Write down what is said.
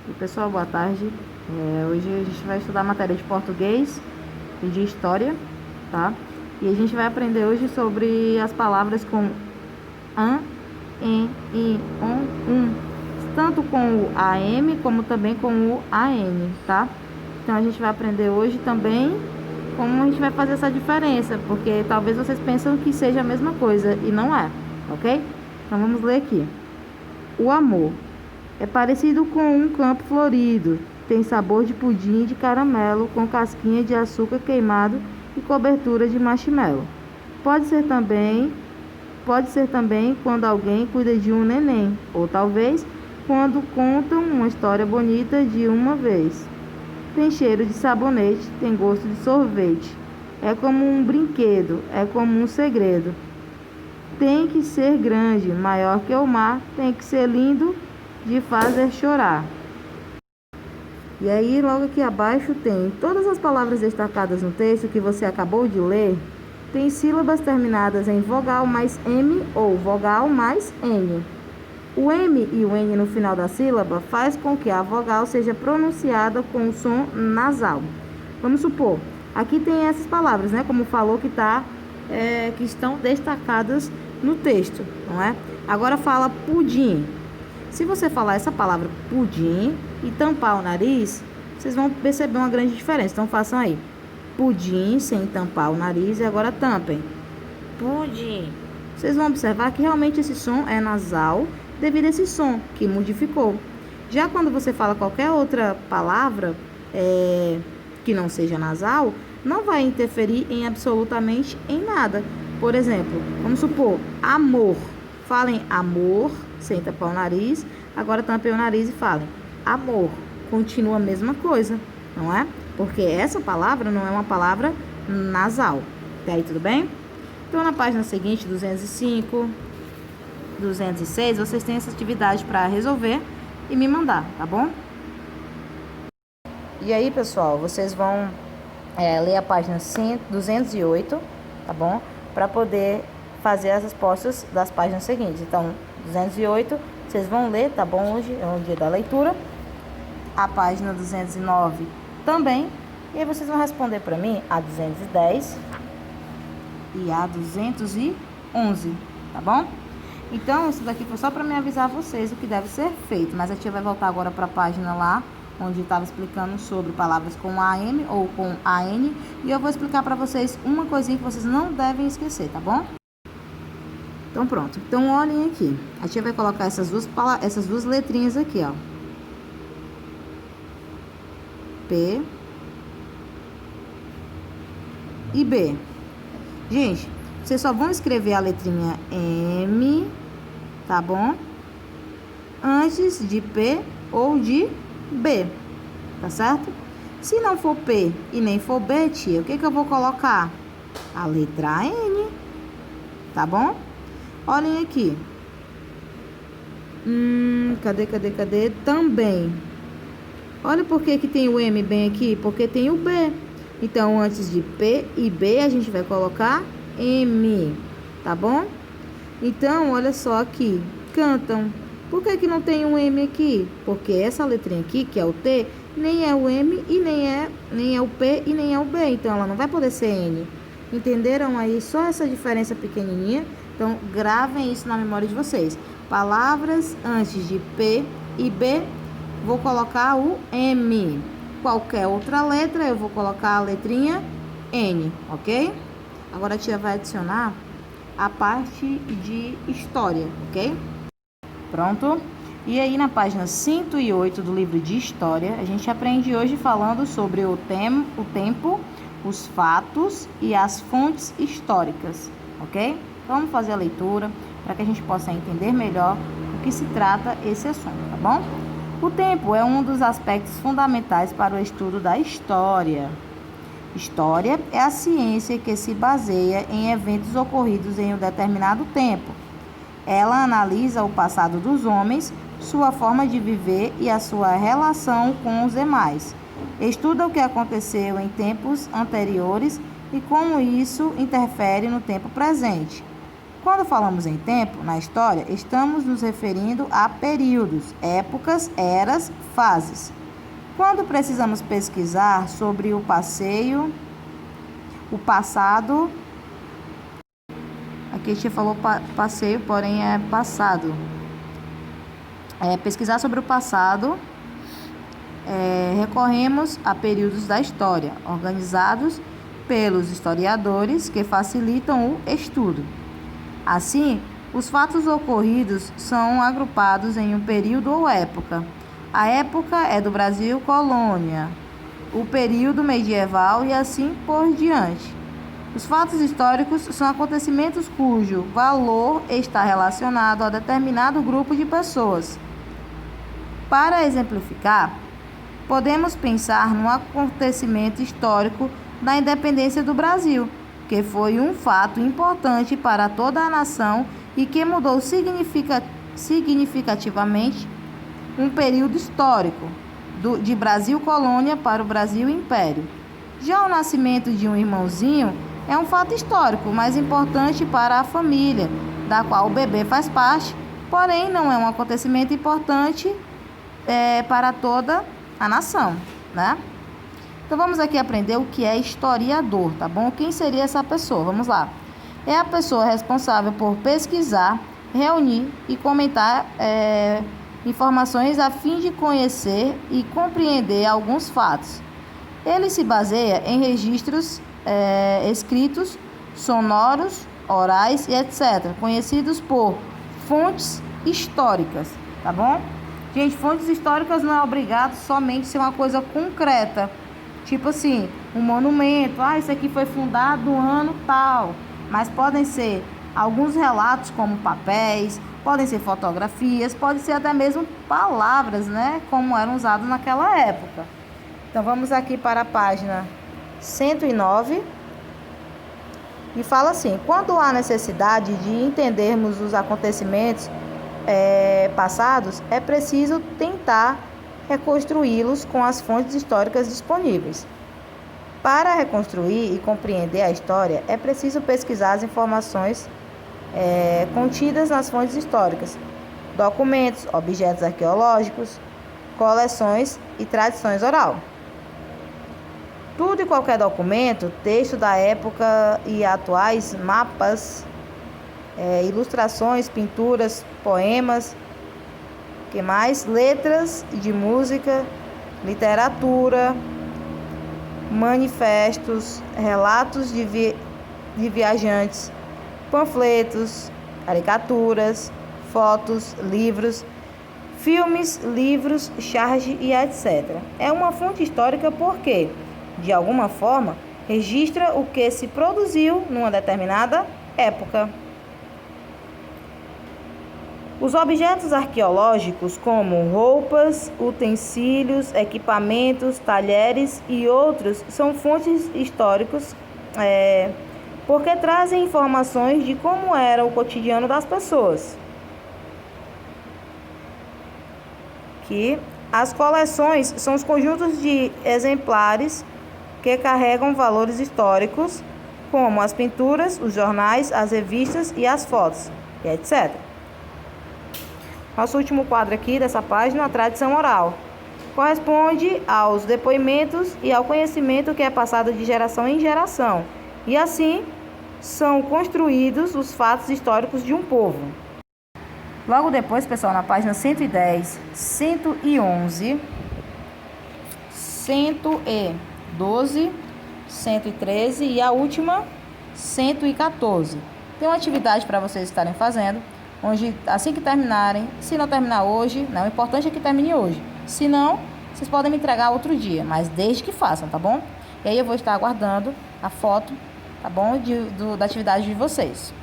E pessoal, boa tarde. Hoje a gente vai estudar a matéria de português e de história, tá? E a gente vai aprender hoje sobre as palavras com an, en, i, on, tanto com o am como também com o an, tá? Então a gente vai aprender hoje também como a gente vai fazer essa diferença, porque talvez vocês pensem que seja a mesma coisa e não é, ok? Então vamos ler aqui. O amor é parecido com um campo florido. Tem sabor de pudim de caramelo com casquinha de açúcar queimado e cobertura de marshmallow. Pode ser também quando alguém cuida de um neném, ou talvez quando contam uma história bonita de uma vez. Tem cheiro de sabonete, tem gosto de sorvete. É como um brinquedo, é como um segredo. Tem que ser grande, maior que o mar, tem que ser lindo de fazer chorar. E aí, logo aqui abaixo tem todas as palavras destacadas no texto que você acabou de ler. Tem sílabas terminadas em vogal mais M ou vogal mais N. O M e o N no final da sílaba faz com que a vogal seja pronunciada com o som nasal. Vamos supor, aqui tem essas palavras, né? Como falou que estão destacadas no texto, não é? Agora fala pudim. Se você falar essa palavra pudim e tampar o nariz, vocês vão perceber uma grande diferença. Então façam aí. Pudim sem tampar o nariz e agora tampem. Pudim. Vocês vão observar que realmente esse som é nasal devido a esse som que modificou. Já quando você fala qualquer outra palavra que não seja nasal, não vai interferir em absolutamente em nada. Por exemplo, vamos supor, amor. Falem amor, sem tampar o nariz. Agora tampem o nariz e falem amor. Continua a mesma coisa, não é? Porque essa palavra não é uma palavra nasal. Até aí tudo bem? Então, na página seguinte, 205, 206, vocês têm essa atividade para resolver e me mandar, tá bom? E aí, pessoal, vocês vão ler a página 208, tá bom? Para poder fazer as respostas das páginas seguintes. Então, 208, vocês vão ler, tá bom? Hoje é o dia da leitura. A página 209 também. E aí vocês vão responder para mim a 210 e a 211, tá bom? Então, isso daqui foi só para me avisar vocês o que deve ser feito. Mas a tia vai voltar agora para a página lá, onde estava explicando sobre palavras com AM ou com AN. E eu vou explicar para vocês uma coisinha que vocês não devem esquecer, tá bom? Então, pronto. Então, olhem aqui. A tia vai colocar essas duas letrinhas aqui, ó. P e B. Gente, vocês só vão escrever a letrinha M, tá bom? Antes de P ou de B, tá certo? Se não for P e nem for B, tia, o que eu vou colocar? A letra N, tá bom? Olhem aqui. Cadê? Também. Olha por que tem o M bem aqui, porque tem o B. Então, antes de P e B, a gente vai colocar M, tá bom? Então, olha só aqui, cantam. Por que não tem um M aqui? Porque essa letrinha aqui, que é o T, nem é o M e nem é o P e nem é o B. Então, ela não vai poder ser N. Entenderam aí só essa diferença pequenininha? Então, gravem isso na memória de vocês. Palavras antes de P e B, vou colocar o M. Qualquer outra letra, eu vou colocar a letrinha N, ok? Agora a tia vai adicionar a parte de história, ok? Pronto? E aí na página 108 do livro de história, a gente aprende hoje falando sobre o tempo, os fatos e as fontes históricas, ok? Vamos fazer a leitura para que a gente possa entender melhor do que se trata esse assunto, tá bom? O tempo é um dos aspectos fundamentais para o estudo da história. História é a ciência que se baseia em eventos ocorridos em um determinado tempo. Ela analisa o passado dos homens, sua forma de viver e a sua relação com os demais. Estuda o que aconteceu em tempos anteriores e como isso interfere no tempo presente. Quando falamos em tempo na história, estamos nos referindo a períodos, épocas, eras, fases. Quando precisamos pesquisar sobre o passado, aqui a gente falou passeio, porém é passado. Pesquisar sobre o passado, recorremos a períodos da história, organizados pelos historiadores que facilitam o estudo. Assim, os fatos ocorridos são agrupados em um período ou época. A época é do Brasil colônia, o período medieval e assim por diante. Os fatos históricos são acontecimentos cujo valor está relacionado a determinado grupo de pessoas. Para exemplificar, podemos pensar no acontecimento histórico da independência do Brasil, que foi um fato importante para toda a nação e que mudou significativamente um período histórico de Brasil colônia para o Brasil império. Já o nascimento de um irmãozinho é um fato histórico, mais importante para a família, da qual o bebê faz parte, porém não é um acontecimento importante para toda a nação, né? Então vamos aqui aprender o que é historiador, tá bom? Quem seria essa pessoa? Vamos lá. É a pessoa responsável por pesquisar, reunir e comentar informações a fim de conhecer e compreender alguns fatos. Ele se baseia em registros escritos, sonoros, orais e etc., conhecidos por fontes históricas, tá bom? Gente, fontes históricas não é obrigado somente ser uma coisa concreta, tipo assim, um monumento, isso aqui foi fundado no ano tal, mas podem ser alguns relatos como papéis, podem ser fotografias, pode ser até mesmo palavras, né, como eram usadas naquela época. Então vamos aqui para a página 109 e fala assim: quando há necessidade de entendermos os acontecimentos passados, é preciso tentar reconstruí-los com as fontes históricas disponíveis. Para reconstruir e compreender a história, é preciso pesquisar as informações contidas nas fontes históricas, documentos, objetos arqueológicos, coleções e tradições orais. Tudo e qualquer documento, texto da época e atuais, mapas, ilustrações, pinturas, poemas, que mais? Letras de música, literatura, manifestos, relatos de viajantes, panfletos, caricaturas, fotos, livros, filmes, livros, charge e etc. É uma fonte histórica porque, de alguma forma, registra o que se produziu numa determinada época. Os objetos arqueológicos, como roupas, utensílios, equipamentos, talheres e outros, são fontes históricas porque trazem informações de como era o cotidiano das pessoas. Que as coleções são os conjuntos de exemplares que carregam valores históricos, como as pinturas, os jornais, as revistas e as fotos, e etc. Nosso último quadro aqui dessa página, a tradição oral, corresponde aos depoimentos e ao conhecimento que é passado de geração em geração, e assim são construídos os fatos históricos de um povo. Logo depois, pessoal, na página 110, 111, 112, 113 e a última, 114. Tem uma atividade para vocês estarem fazendo, onde assim que terminarem, se não terminar hoje, o importante é que termine hoje. Se não, vocês podem me entregar outro dia, mas desde que façam, tá bom? E aí eu vou estar aguardando a foto, tá bom, da atividade de vocês.